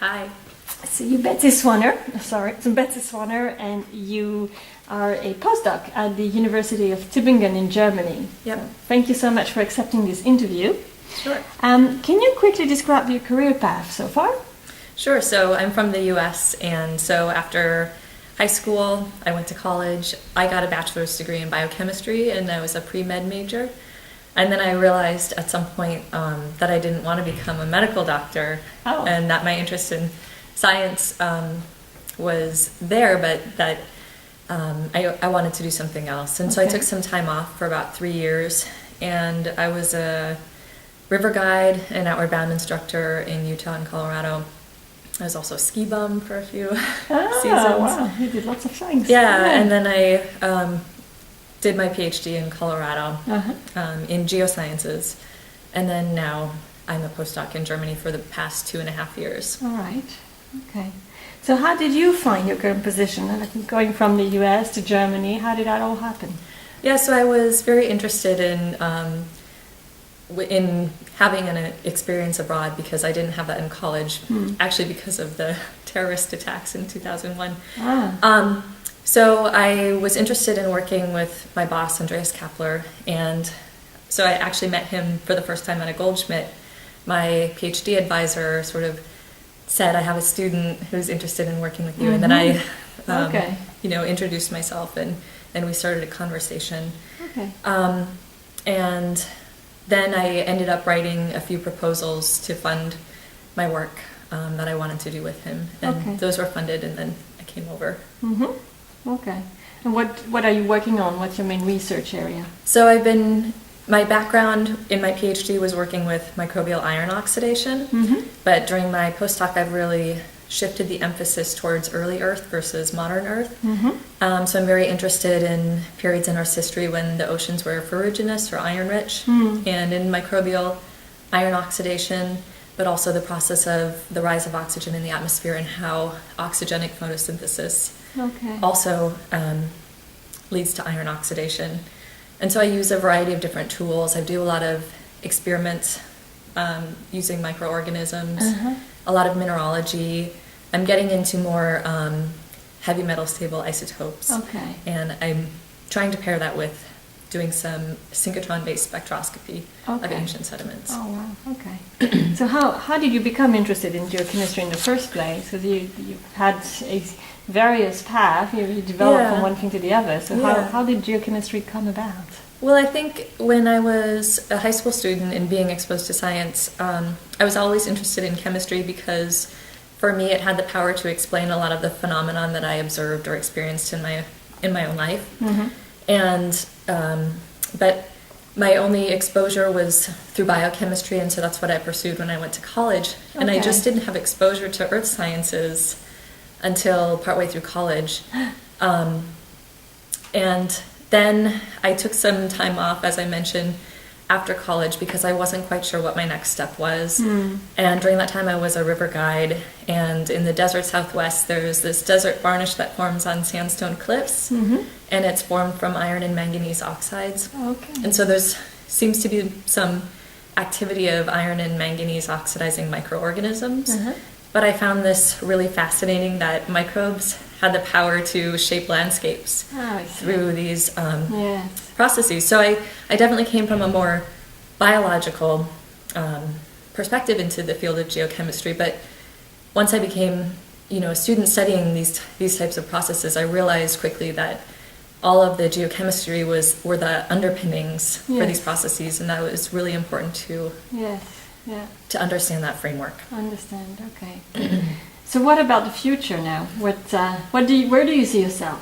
Hi. So you're Betsy Swanner, and you are a postdoc at the University of Tübingen in Germany. Yep. So thank you so much for accepting this interview. Sure. Can you quickly describe your career path so far? Sure. So I'm from the US, and so after high school, I went to college. I got a bachelor's degree in biochemistry, and I was a pre-med major. And then I realized at some point that I didn't want to become a medical doctor, and that my interest in science was there, but that I wanted to do something else. And so I took some time off for about 3 years, and I was a river guide and outward bound instructor in Utah and Colorado. I was also a ski bum for a few seasons. Wow, you did lots of things. Yeah, and then I did my PhD in Colorado in geosciences, and then now I'm a postdoc in Germany for the past 2.5 years. All right, okay. So how did you find your current position? Like going from the US to Germany, how did that all happen? Yeah, so I was very interested in having an experience abroad because I didn't have that in college, actually because of the terrorist attacks in 2001. So I was interested in working with my boss, Andreas Kapler, and so I actually met him for the first time at a Goldschmidt. My PhD advisor sort of said, I have a student who's interested in working with you, and then I introduced myself, and we started a conversation. And then I ended up writing a few proposals to fund my work that I wanted to do with him, and those were funded, and then I came over. Okay. And what are you working on? What's your main research area? So my background in my PhD was working with microbial iron oxidation, but during my postdoc I've really shifted the emphasis towards early Earth versus modern Earth. So I'm very interested in periods in Earth's history when the oceans were ferruginous or iron-rich, and in microbial iron oxidation, but also the process of the rise of oxygen in the atmosphere and how oxygenic photosynthesis also leads to iron oxidation. And so I use a variety of different tools. I do a lot of experiments using microorganisms, a lot of mineralogy. I'm getting into more heavy metal stable isotopes. And I'm trying to pair that with doing some synchrotron-based spectroscopy of ancient sediments. Oh, wow, okay. So how did you become interested in geochemistry in the first place? Because you had a various paths, you developed from one thing to the other. So how did geochemistry come about? Well, I think when I was a high school student and being exposed to science, I was always interested in chemistry because for me it had the power to explain a lot of the phenomenon that I observed or experienced in my own life. And but my only exposure was through biochemistry, and so that's what I pursued when I went to college. And I just didn't have exposure to earth sciences until partway through college. And then I took some time off, as I mentioned, after college because I wasn't quite sure what my next step was. And during that time I was a river guide, and in the desert Southwest there's this desert varnish that forms on sandstone cliffs, and it's formed from iron and manganese oxides. And so there's seems to be some activity of iron and manganese oxidizing microorganisms. But I found this really fascinating, that microbes had the power to shape landscapes through these processes. So I definitely came from a more biological perspective into the field of geochemistry. But once I became, a student studying these types of processes, I realized quickly that all of the geochemistry were the underpinnings for these processes, and that was really important to understand that framework. Okay. So what about the future now? Where do you see yourself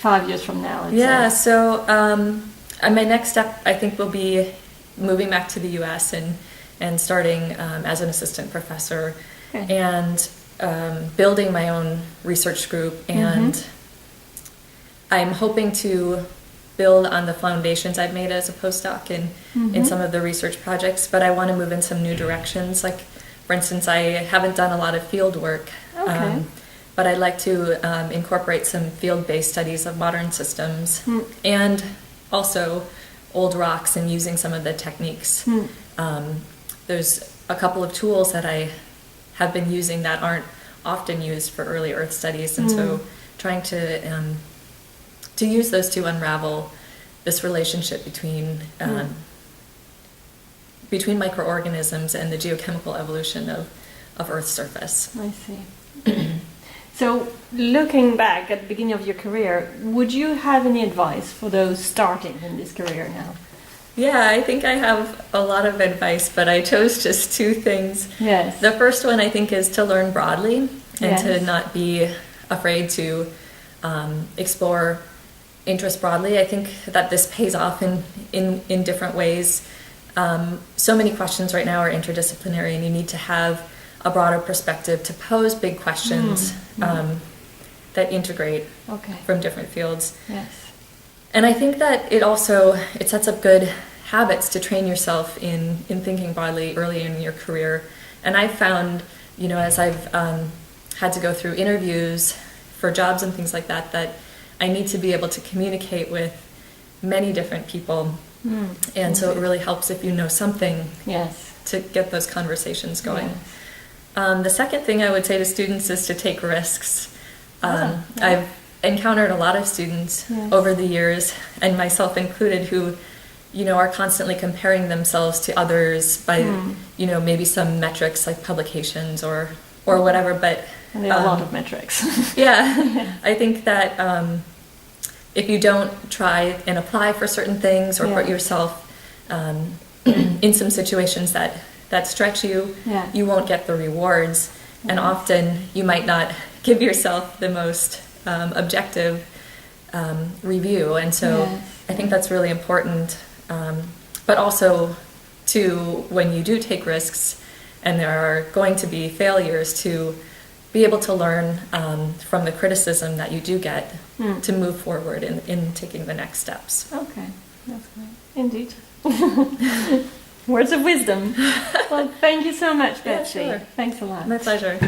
5 years from now? So my next step I think will be moving back to the US and starting as an assistant professor and building my own research group, and I'm hoping to build on the foundations I've made as a postdoc in some of the research projects, but I want to move in some new directions. Like, for instance, I haven't done a lot of field work, but I'd like to incorporate some field-based studies of modern systems and also old rocks and using some of the techniques. There's a couple of tools that I have been using that aren't often used for early Earth studies, and so trying to use those to unravel this relationship between microorganisms and the geochemical evolution of Earth's surface. I see. So, looking back at the beginning of your career, would you have any advice for those starting in this career now? Yeah, I think I have a lot of advice, but I chose just two things. Yes. The first one, I think, is to learn broadly and to not be afraid to explore interest broadly. I think that this pays off in different ways. So many questions right now are interdisciplinary, and you need to have a broader perspective to pose big questions that integrate from different fields. Yes. And I think that it sets up good habits to train yourself in thinking broadly early in your career. And I've found, as I've had to go through interviews for jobs and things like that, that I need to be able to communicate with many different people. And so it really helps if you know something to get those conversations going. Yes. The second thing I would say to students is to take risks. I've encountered a lot of students over the years, and myself included, who are constantly comparing themselves to others by maybe some metrics like publications or whatever, but and there are a lot of metrics. I think that if you don't try and apply for certain things or put yourself in some situations that stretch you, you won't get the rewards, and often you might not give yourself the most objective review, and so I think that's really important. But also, when you do take risks, and there are going to be failures, to be able to learn from the criticism that you do get to move forward in taking the next steps. Okay, that's great. Indeed. Words of wisdom. Well, thank you so much, Betsy. Yeah, sure. Thanks a lot. My pleasure.